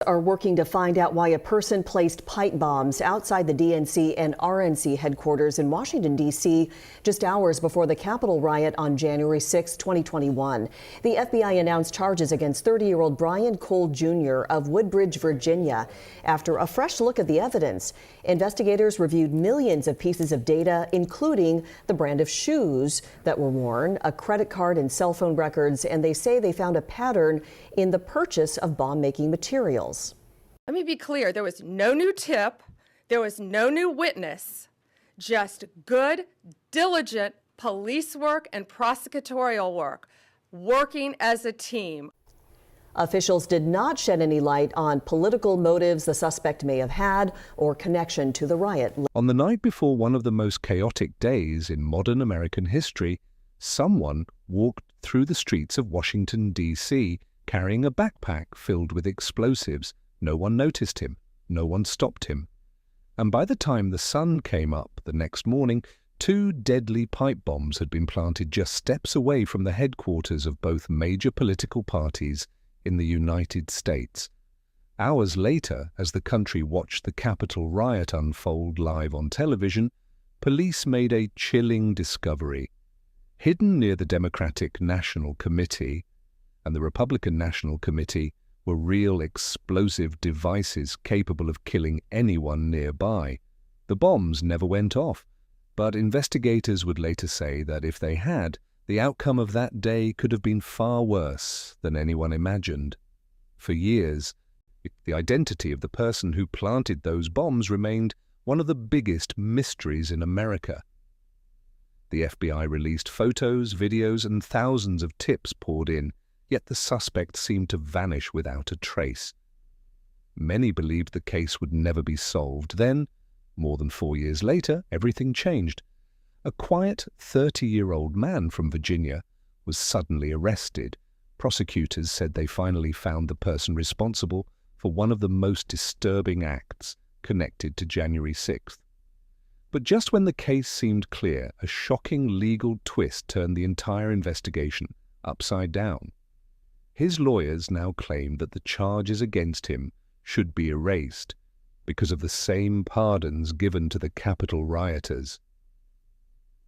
Are working to find out why a person placed pipe bombs outside the DNC and RNC headquarters in Washington, D.C. just hours before the Capitol riot on January 6, 2021. The FBI announced charges against 30-year-old Brian Cole Jr. of Woodbridge, Virginia, after a fresh look at the evidence. Investigators reviewed millions of pieces of data, including the brand of shoes that were worn, a credit card and cell phone records, and they say they found a pattern in the purchase of bomb-making materials. Let me be clear, there was no new tip, there was no new witness, just good, diligent police work and prosecutorial work, working as a team. Officials did not shed any light on political motives the suspect may have had or connection to the riot. On the night before one of the most chaotic days in modern American history, someone walked through the streets of Washington, D.C., carrying a backpack filled with explosives. No one noticed him. No one stopped him. And by the time the sun came up the next morning, 2 deadly pipe bombs had been planted just steps away from the headquarters of both major political parties in the United States. Hours later, as the country watched the Capitol riot unfold live on television, police made a chilling discovery. Hidden near the Democratic National Committee and the Republican National Committee were real explosive devices capable of killing anyone nearby. The bombs never went off, but investigators would later say that if they had, the outcome of that day could have been far worse than anyone imagined. For years, the identity of the person who planted those bombs remained one of the biggest mysteries in America. The FBI released photos, videos, and thousands of tips poured in, yet the suspect seemed to vanish without a trace. Many believed the case would never be solved. Then, more than 4 years later, everything changed. A quiet 30-year-old man from Virginia was suddenly arrested. Prosecutors said they finally found the person responsible for one of the most disturbing acts connected to January 6th. But just when the case seemed clear, a shocking legal twist turned the entire investigation upside down. His lawyers now claimed that the charges against him should be erased because of the same pardons given to the Capitol rioters.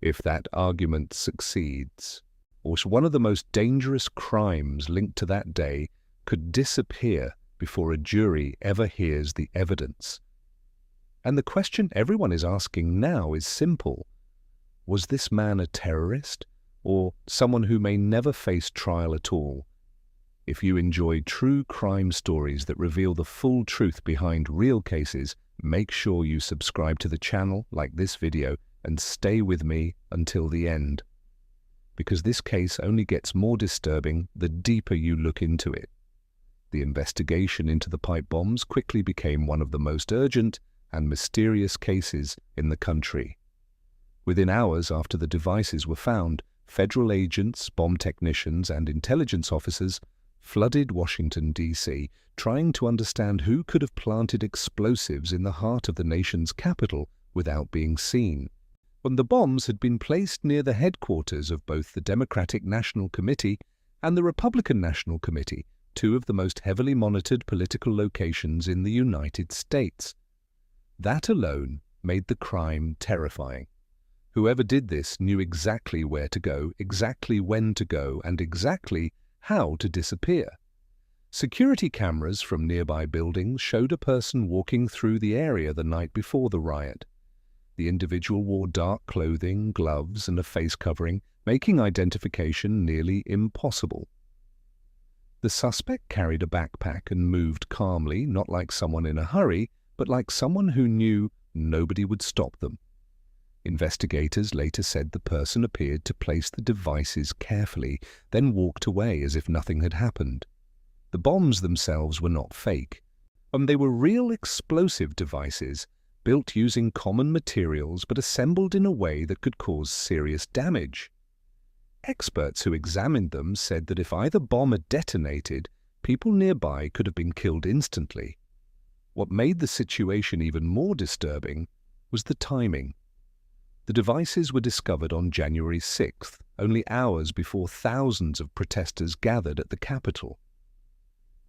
If that argument succeeds, one of the most dangerous crimes linked to that day could disappear before a jury ever hears the evidence. And the question everyone is asking now is simple. Was this man a terrorist or someone who may never face trial at all? If you enjoy true crime stories that reveal the full truth behind real cases, make sure you subscribe to the channel, like this video, and stay with me until the end. Because this case only gets more disturbing the deeper you look into it. The investigation into the pipe bombs quickly became one of the most urgent and mysterious cases in the country. Within hours after the devices were found, federal agents, bomb technicians, and intelligence officers flooded Washington, D.C., trying to understand who could have planted explosives in the heart of the nation's capital without being seen. When the bombs had been placed near the headquarters of both the Democratic National Committee and the Republican National Committee, 2 of the most heavily monitored political locations in the United States. That alone made the crime terrifying. Whoever did this knew exactly where to go, exactly when to go, and exactly how to disappear. Security cameras from nearby buildings showed a person walking through the area the night before the riot. The individual wore dark clothing, gloves, and a face covering, making identification nearly impossible. The suspect carried a backpack and moved calmly, not like someone in a hurry, but like someone who knew nobody would stop them. Investigators later said the person appeared to place the devices carefully, then walked away as if nothing had happened. The bombs themselves were not fake. They were real explosive devices, built using common materials but assembled in a way that could cause serious damage. Experts who examined them said that if either bomb had detonated, people nearby could have been killed instantly. What made the situation even more disturbing was the timing. The devices were discovered on January 6th, only hours before thousands of protesters gathered at the Capitol.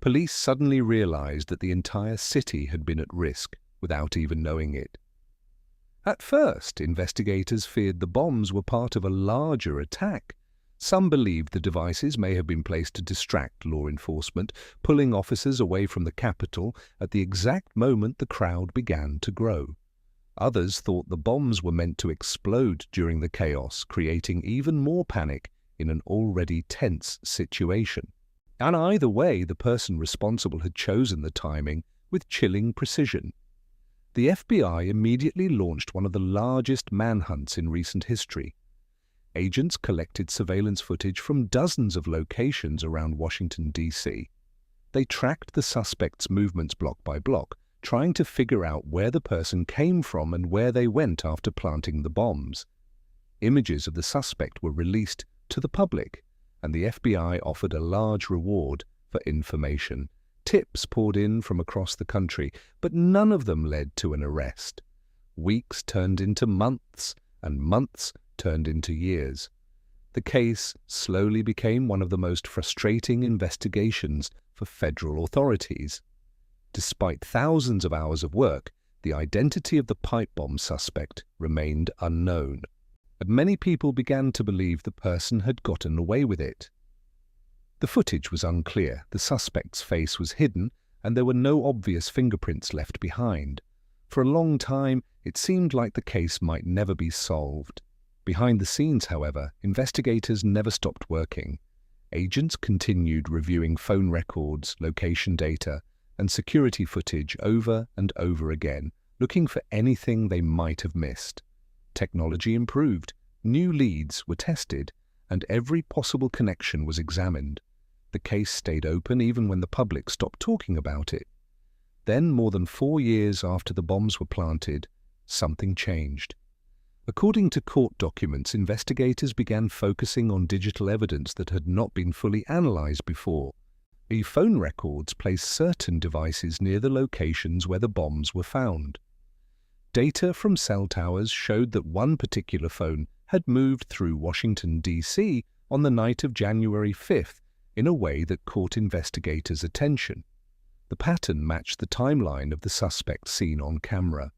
police suddenly realized that the entire city had been at risk without even knowing it. At first, investigators feared the bombs were part of a larger attack. Some believed the devices may have been placed to distract law enforcement, pulling officers away from the Capitol at the exact moment the crowd began to grow. Others thought the bombs were meant to explode during the chaos, creating even more panic in an already tense situation. And either way, the person responsible had chosen the timing with chilling precision. The FBI immediately launched one of the largest manhunts in recent history. Agents collected surveillance footage from dozens of locations around Washington, D.C. They tracked the suspect's movements block by block, trying to figure out where the person came from and where they went after planting the bombs. Images of the suspect were released to the public, and the FBI offered a large reward for information. Tips poured in from across the country, but none of them led to an arrest. Weeks turned into months, and months turned into years. The case slowly became one of the most frustrating investigations for federal authorities. Despite thousands of hours of work, the identity of the pipe bomb suspect remained unknown, and many people began to believe the person had gotten away with it. The footage was unclear, the suspect's face was hidden, and there were no obvious fingerprints left behind. For a long time, it seemed like the case might never be solved. Behind the scenes, however, investigators never stopped working. Agents continued reviewing phone records, location data, and security footage over and over again, looking for anything they might have missed. Technology improved, new leads were tested, and every possible connection was examined. The case stayed open even when the public stopped talking about it. Then, more than 4 years after the bombs were planted, something changed. According to court documents, investigators began focusing on digital evidence that had not been fully analyzed before. The phone records placed certain devices near the locations where the bombs were found. Data from cell towers showed that one particular phone had moved through Washington, D.C. on the night of January 5th in a way that caught investigators' attention. The pattern matched the timeline of the suspect seen on camera.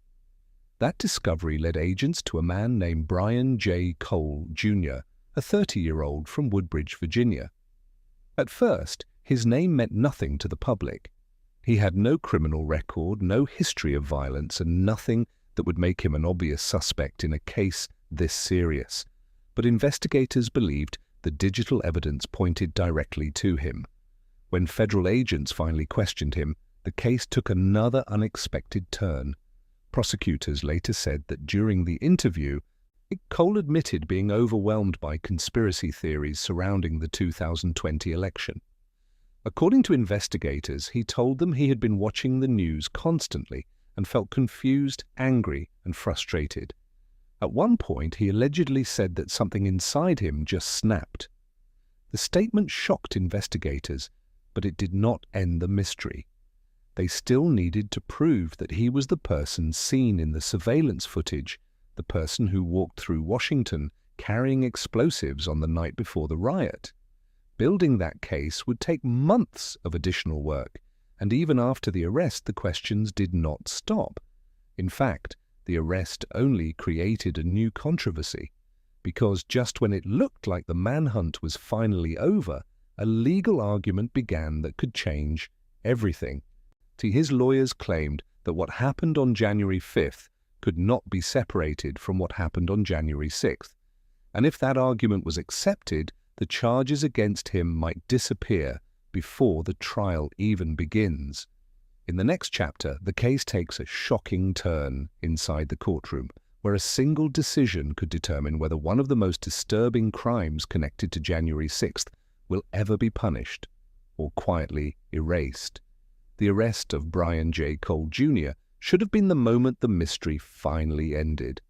That discovery led agents to a man named Brian J. Cole, Jr., a 30-year-old from Woodbridge, Virginia. At first, his name meant nothing to the public. He had no criminal record, no history of violence, and nothing that would make him an obvious suspect in a case this serious. But investigators believed the digital evidence pointed directly to him. When federal agents finally questioned him, the case took another unexpected turn. Prosecutors later said that during the interview, Cole admitted being overwhelmed by conspiracy theories surrounding the 2020 election. According to investigators, he told them he had been watching the news constantly and felt confused, angry, and frustrated. At one point, he allegedly said that something inside him just snapped. The statement shocked investigators, but it did not end the mystery. They still needed to prove that he was the person seen in the surveillance footage, the person who walked through Washington carrying explosives on the night before the riot. Building that case would take months of additional work, and even after the arrest, the questions did not stop. In fact, the arrest only created a new controversy, because just when it looked like the manhunt was finally over, a legal argument began that could change everything. His lawyers claimed that what happened on January 5th could not be separated from what happened on January 6th, and if that argument was accepted, the charges against him might disappear before the trial even begins. In the next chapter, the case takes a shocking turn inside the courtroom, where a single decision could determine whether one of the most disturbing crimes connected to January 6th will ever be punished or quietly erased. The arrest of Brian J. Cole, Jr. should have been the moment the mystery finally ended.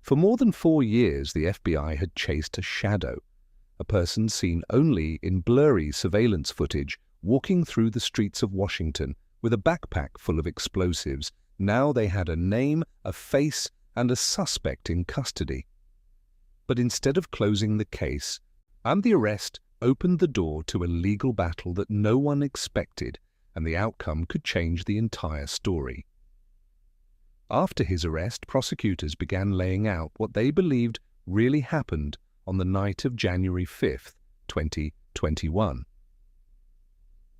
For more than 4 years, the FBI had chased a shadow, a person seen only in blurry surveillance footage walking through the streets of Washington with a backpack full of explosives. Now they had a name, a face, and a suspect in custody. But instead of closing the case and the arrest opened the door to a legal battle that no one expected, and the outcome could change the entire story. After his arrest, prosecutors began laying out what they believed really happened on the night of January 5, 2021.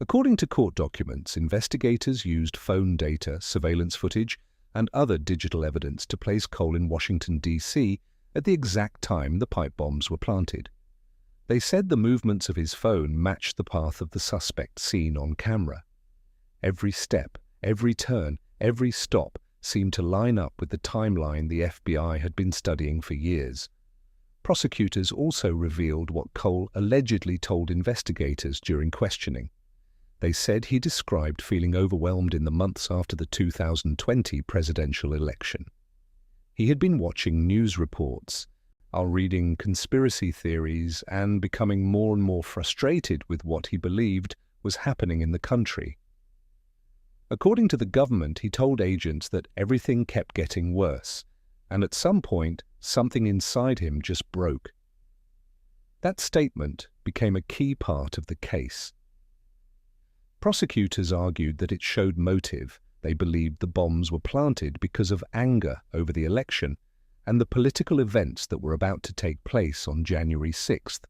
According to court documents, investigators used phone data, surveillance footage, and other digital evidence to place Cole in Washington, D.C. at the exact time the pipe bombs were planted. They said the movements of his phone matched the path of the suspect seen on camera. Every step, every turn, every stop seemed to line up with the timeline the FBI had been studying for years. Prosecutors also revealed what Cole allegedly told investigators during questioning. They said he described feeling overwhelmed in the months after the 2020 presidential election. He had been watching news reports, reading conspiracy theories, and becoming more and more frustrated with what he believed was happening in the country. According to the government, he told agents that everything kept getting worse, and at some point, something inside him just broke. That statement became a key part of the case. Prosecutors argued that it showed motive. They believed the bombs were planted because of anger over the election and the political events that were about to take place on January 6th.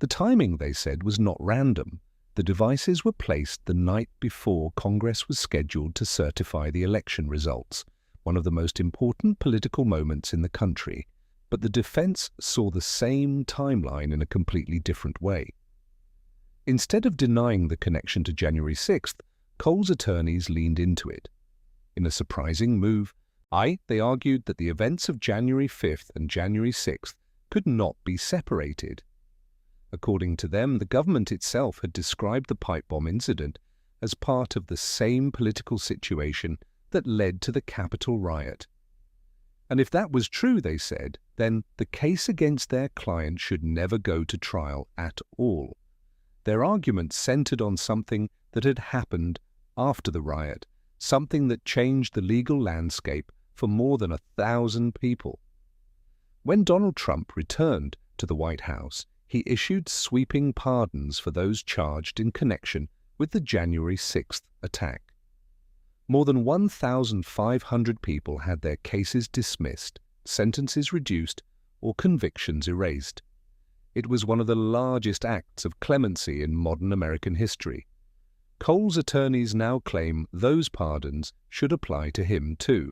The timing, they said, was not random. The devices were placed the night before Congress was scheduled to certify the election results, one of the most important political moments in the country. But the defense saw the same timeline in a completely different way. Instead of denying the connection to January 6th, Cole's attorneys leaned into it. In a surprising move, they argued that the events of January 5th and January 6th could not be separated. According to them, the government itself had described the pipe bomb incident as part of the same political situation that led to the Capitol riot. And if that was true, they said, then the case against their client should never go to trial at all. Their argument centered on something that had happened after the riot, something that changed the legal landscape for more than 1,000 people. When Donald Trump returned to the White House, he issued sweeping pardons for those charged in connection with the January 6th attack. More than 1,500 people had their cases dismissed, sentences reduced, or convictions erased. It was one of the largest acts of clemency in modern American history. Cole's attorneys now claim those pardons should apply to him too.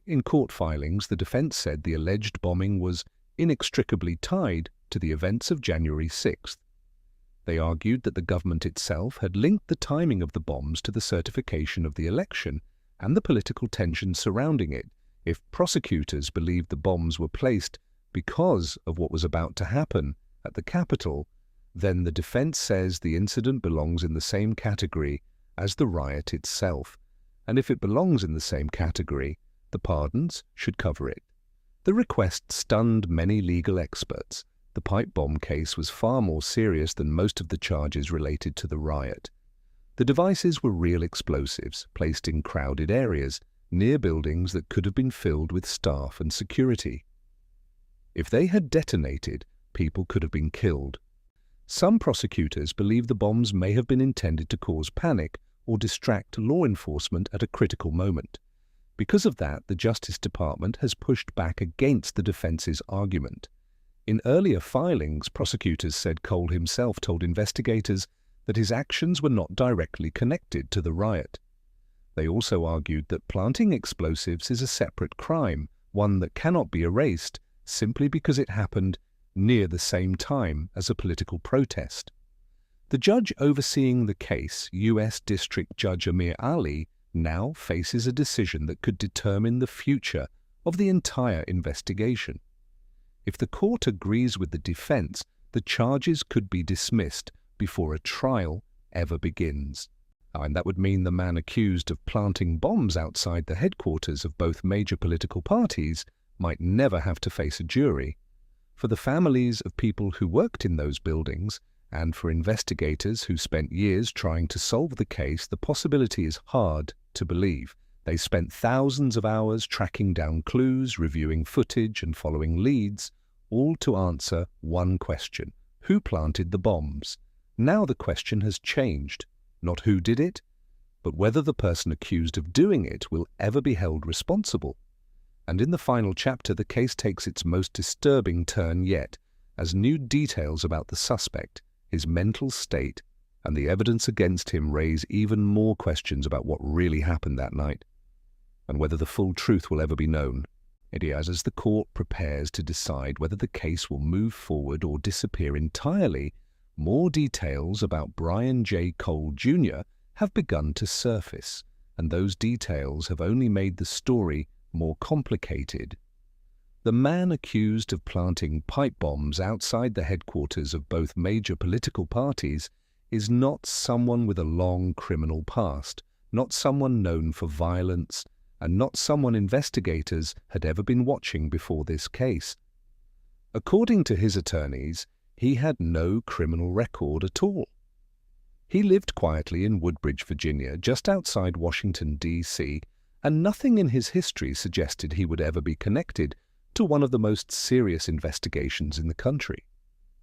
In court filings, the defense said the alleged bombing was inextricably tied to the events of January 6th. They argued that the government itself had linked the timing of the bombs to the certification of the election and the political tension surrounding it. If prosecutors believed the bombs were placed because of what was about to happen at the Capitol, then the defense says the incident belongs in the same category as the riot itself, and if it belongs in the same category, the pardons should cover it. The request stunned many legal experts. The pipe bomb case was far more serious than most of the charges related to the riot. The devices were real explosives placed in crowded areas, near buildings that could have been filled with staff and security. If they had detonated, people could have been killed. Some prosecutors believe the bombs may have been intended to cause panic or distract law enforcement at a critical moment. Because of that, the Justice Department has pushed back against the defense's argument. In earlier filings, prosecutors said Cole himself told investigators that his actions were not directly connected to the riot. They also argued that planting explosives is a separate crime, one that cannot be erased simply because it happened near the same time as a political protest. The judge overseeing the case, U.S. District Judge Amir Ali, now faces a decision that could determine the future of the entire investigation. If the court agrees with the defense, the charges could be dismissed before a trial ever begins. And that would mean the man accused of planting bombs outside the headquarters of both major political parties might never have to face a jury. For the families of people who worked in those buildings, and for investigators who spent years trying to solve the case, the possibility is hard to believe. They spent thousands of hours tracking down clues, reviewing footage, and following leads, all to answer one question: who planted the bombs. Now the question has changed. Not who did it, but whether the person accused of doing it will ever be held responsible. And in the final chapter, the case takes its most disturbing turn yet, as new details about the suspect, his mental state, and the evidence against him raise even more questions about what really happened that night, and whether the full truth will ever be known. As the court prepares to decide whether the case will move forward or disappear entirely, more details about Brian J. Cole Jr. have begun to surface, and those details have only made the story more complicated. The man accused of planting pipe bombs outside the headquarters of both major political parties is not someone with a long criminal past, not someone known for violence, and not someone investigators had ever been watching before this case. According to his attorneys, he had no criminal record at all. He lived quietly in Woodbridge, Virginia, just outside Washington, D.C., and nothing in his history suggested he would ever be connected to one of the most serious investigations in the country.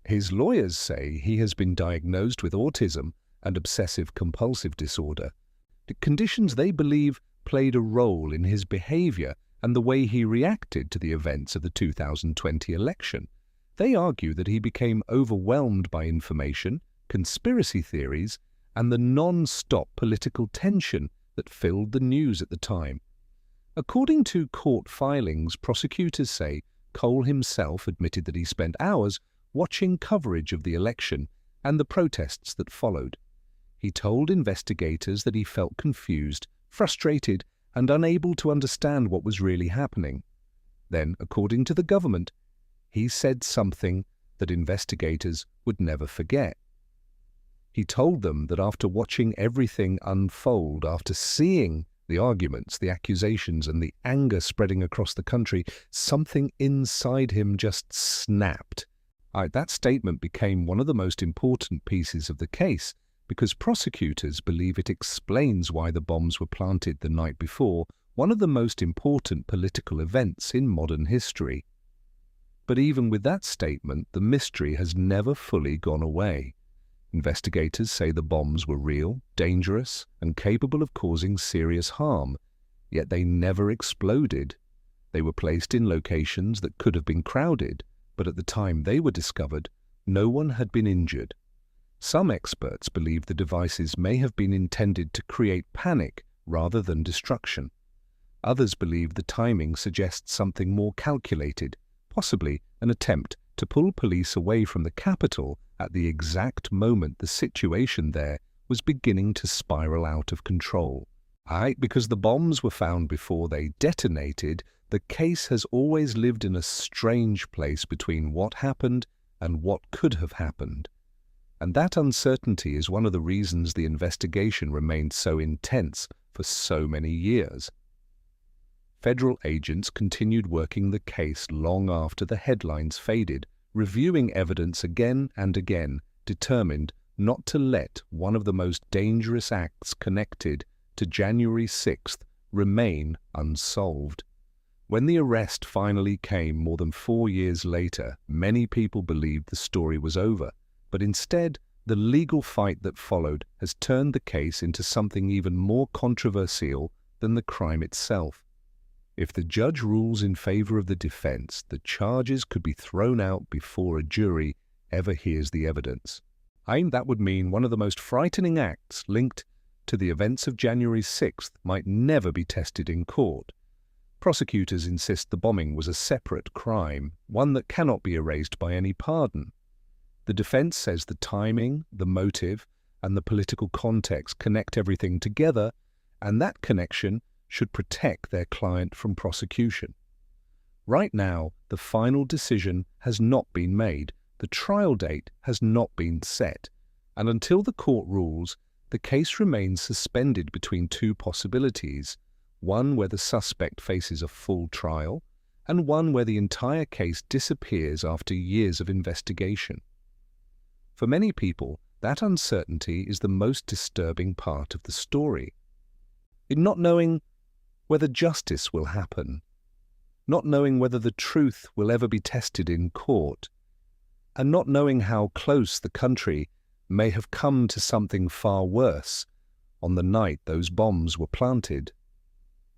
His lawyers say he has been diagnosed with autism and obsessive-compulsive disorder, the conditions they believe played a role in his behavior and the way he reacted to the events of the 2020 election. They argue that he became overwhelmed by information, conspiracy theories, and the non-stop political tension that filled the news at the time. According to court filings, prosecutors say Cole himself admitted that he spent hours watching coverage of the election and the protests that followed. He told investigators that he felt confused, frustrated, and unable to understand what was really happening. Then, according to the government, he said something that investigators would never forget. He told them that after watching everything unfold, after seeing the arguments, the accusations, and the anger spreading across the country, something inside him just snapped. That statement became one of the most important pieces of the case because prosecutors believe it explains why the bombs were planted the night before one of the most important political events in modern history. But even with that statement, the mystery has never fully gone away. Investigators say the bombs were real, dangerous, and capable of causing serious harm, yet they never exploded. They were placed in locations that could have been crowded, but at the time they were discovered, no one had been injured. Some experts believe the devices may have been intended to create panic rather than destruction. Others believe the timing suggests something more calculated, possibly an attempt to pull police away from the Capitol at the exact moment the situation there was beginning to spiral out of control. Because the bombs were found before they detonated, the case has always lived in a strange place between what happened and what could have happened. And that uncertainty is one of the reasons the investigation remained so intense for so many years. Federal agents continued working the case long after the headlines faded, reviewing evidence again and again, determined not to let one of the most dangerous acts connected to January 6th remain unsolved. When the arrest finally came more than 4 years later, many people believed the story was over, but instead, the legal fight that followed has turned the case into something even more controversial than the crime itself. If the judge rules in favor of the defense, the charges could be thrown out before a jury ever hears the evidence. That would mean one of the most frightening acts linked to the events of January 6th might never be tested in court. Prosecutors insist the bombing was a separate crime, one that cannot be erased by any pardon. The defense says the timing, the motive, and the political context connect everything together, and that connection should protect their client from prosecution. Right now, the final decision has not been made. The trial date has not been set, and until the court rules, the case remains suspended between two possibilities, one where the suspect faces a full trial, and one where the entire case disappears after years of investigation. For many people, that uncertainty is the most disturbing part of the story. In not knowing whether justice will happen, not knowing whether the truth will ever be tested in court, and not knowing how close the country may have come to something far worse on the night those bombs were planted.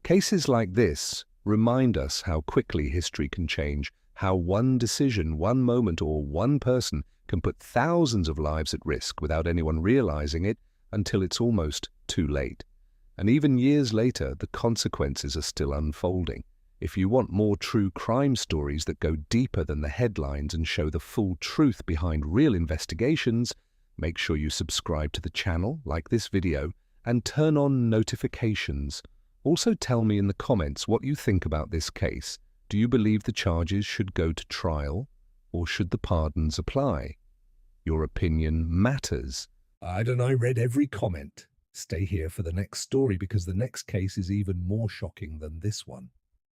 Cases like this remind us how quickly history can change, how one decision, one moment, or one person can put thousands of lives at risk without anyone realizing it until it's almost too late. And even years later, the consequences are still unfolding. If you want more true crime stories that go deeper than the headlines and show the full truth behind real investigations, make sure you subscribe to the channel, like this video, and turn on notifications. Also tell me in the comments what you think about this case. Do you believe the charges should go to trial, or should the pardons apply? Your opinion matters. I read every comment. Stay here for the next story because the next case is even more shocking than this one.